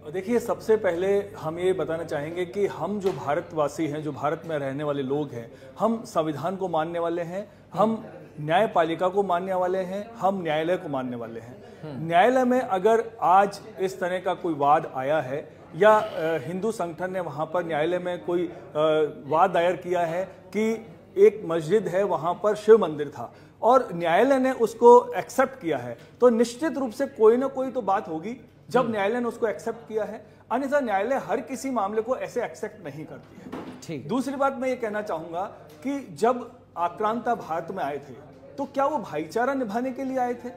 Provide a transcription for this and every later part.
देखिए, सबसे पहले हम ये बताना चाहेंगे कि हम जो भारतवासी हैं, जो भारत में रहने वाले लोग हैं, हम संविधान को मानने वाले हैं, हम न्यायपालिका को मानने वाले हैं, हम न्यायालय को मानने वाले हैं। न्यायालय में अगर आज इस तरह का कोई वाद आया है या हिंदू संगठन ने वहां पर न्यायालय में कोई वाद दायर किया है कि एक मस्जिद है, वहां पर शिव मंदिर था और न्यायालय ने उसको एक्सेप्ट किया है, तो निश्चित रूप से कोई ना कोई तो बात होगी जब न्यायालय ने उसको एक्सेप्ट किया है। अन्यथा न्यायालय हर किसी मामले को ऐसे एक्सेप्ट नहीं करती है। ठीक। दूसरी बात मैं ये कहना चाहूंगा कि जब आक्रांता भारत में आए थे तो क्या वो भाईचारा निभाने के लिए आए थे?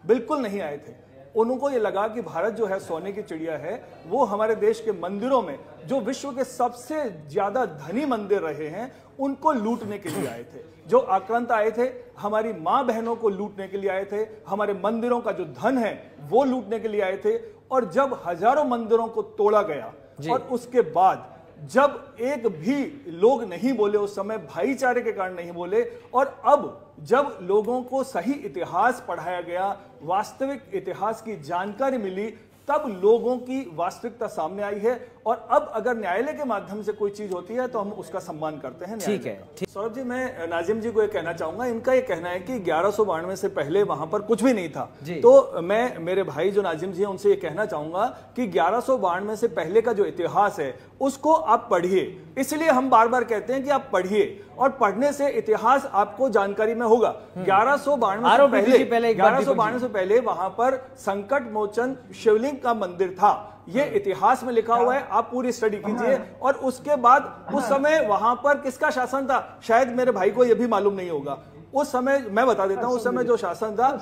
बिल्कुल नहीं आए थे। उनको ये लगा कि भारत जो है सोने की चिड़िया है, वो हमारे देश के मंदिरों में जो विश्व के सबसे ज्यादा धनी मंदिर रहे हैं उनको लूटने के लिए आए थे। जो आक्रांत आए थे हमारी मां बहनों को लूटने के लिए आए थे, हमारे मंदिरों का जो धन है वो लूटने के लिए आए थे। और जब हजारों मंदिरों को तोड़ा गया और उसके बाद जब एक भी लोग नहीं बोले, उस समय भाईचारे के कारण नहीं बोले, और अब जब लोगों को सही इतिहास पढ़ाया गया, वास्तविक इतिहास की जानकारी मिली, तब लोगों की वास्तविकता सामने आई है। और अब अगर न्यायालय के माध्यम से कोई चीज होती है तो हम उसका सम्मान करते हैं। ठीक है। सौरभ जी, मैं नाजिम जी को ये कहना चाहूंगा, इनका ये कहना है कि 1192 से पहले वहां पर कुछ भी नहीं था। तो मैं मेरे भाई जो नाजिम जी हैं उनसे ये कहना चाहूंगा कि 1192 से पहले का जो इतिहास है उसको आप पढ़िए। इसलिए हम बार बार कहते हैं कि आप पढ़िए और पढ़ने से इतिहास आपको जानकारी में होगा। 1192 से पहले वहां पर संकट मोचन शिवलिंग का मंदिर था, ये इतिहास में लिखा हुआ है, आप पूरी स्टडी कीजिए। और उसके बाद उस समय वहां पर किसका शासन था, शायद मेरे भाई को यह भी मालूम नहीं होगा। उस समय मैं बता देता हूं, उस समय जो शासन था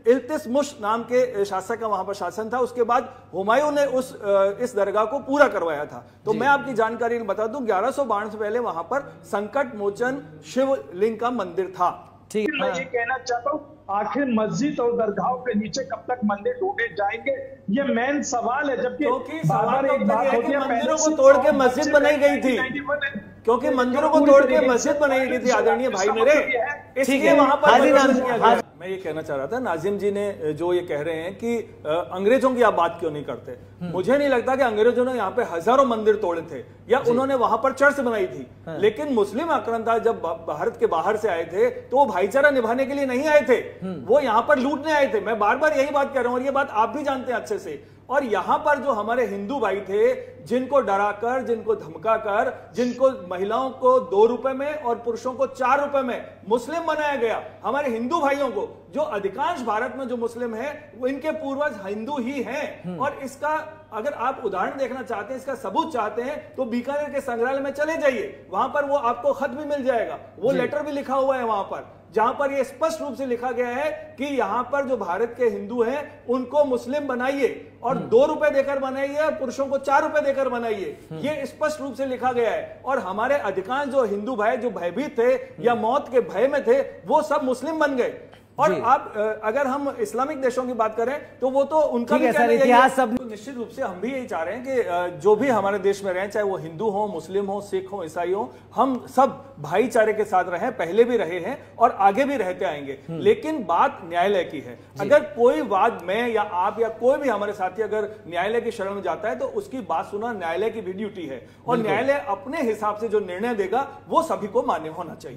इल्तुतमिश नाम के शासक का वहां पर शासन था। उसके बाद हुमायूं ने इस दरगाह को पूरा करवाया था। तो मैं आपकी जानकारी बता दूं, 1192 से पहले वहां पर संकट मोचन शिवलिंग का मंदिर था। ठीक है। मैं ये कहना चाहता हूँ, आखिर मस्जिद और दरगाहों के नीचे कब तक मंदिर ढूंढे जाएंगे, ये मेन सवाल है। जबकि सवाल एक बात होती है, मंदिरों को तोड़ के मस्जिद बनाई गई थी, क्योंकि मंदिरों को तोड़ के मस्जिद बनाई गई थी आदरणीय भाई मेरे, इसलिए वहां पर मैं ये कहना चाह रहा था, नाजिम जी ने जो ये कह रहे हैं कि अंग्रेजों की आप बात क्यों नहीं करते, मुझे नहीं लगता कि अंग्रेजों ने यहाँ पे हजारों मंदिर तोड़े थे या उन्होंने वहां पर चर्च बनाई थी। लेकिन मुस्लिम आक्रांता जब भारत के बाहर से आए थे तो वो भाईचारा निभाने के लिए नहीं आए थे, वो यहाँ पर लूटने आए थे। मैं बार बार यही बात कह रहा हूं और ये बात आप भी जानते हैं अच्छे से। और यहां पर जो हमारे हिंदू भाई थे, जिनको डराकर, जिनको धमकाकर, जिनको महिलाओं को 2 रुपए में और पुरुषों को 4 रुपए में मुस्लिम बनाया गया, हमारे हिंदू भाइयों को, जो अधिकांश भारत में जो मुस्लिम है वो इनके पूर्वज हिंदू ही हैं। और इसका अगर आप उदाहरण देखना चाहते हैं, इसका सबूत चाहते हैं, तो बीकानेर के संग्रहालय में चले जाइए, वहां पर वो आपको खत भी मिल जाएगा, वो लेटर भी लिखा हुआ है वहां पर, जहां पर ये स्पष्ट रूप से लिखा गया है कि यहां पर जो भारत के हिंदू हैं उनको मुस्लिम बनाइए और 2 रुपए देकर बनाइए और पुरुषों को 4 रुपए देकर बनाइए, ये स्पष्ट रूप से लिखा गया है। और हमारे अधिकांश जो हिंदू भाई जो भयभीत थे या मौत के भय में थे, वो सब मुस्लिम बन गए। और आप अगर हम इस्लामिक देशों की बात करें तो वो तो उनका भी इतिहास सब, तो निश्चित रूप से हम भी यही चाह रहे हैं कि जो भी हमारे देश में रहें, चाहे वो हिंदू हो, मुस्लिम हो, सिख हो, ईसाई हो, हम सब भाईचारे के साथ रहें, पहले भी रहे हैं और आगे भी रहते आएंगे। लेकिन बात न्यायालय की है। अगर कोई वाद में या आप या कोई भी हमारे साथी अगर न्यायालय की शरण में जाता है तो उसकी बात सुना न्यायालय की भी ड्यूटी है और न्यायालय अपने हिसाब से जो निर्णय देगा वो सभी को मान्य होना चाहिए।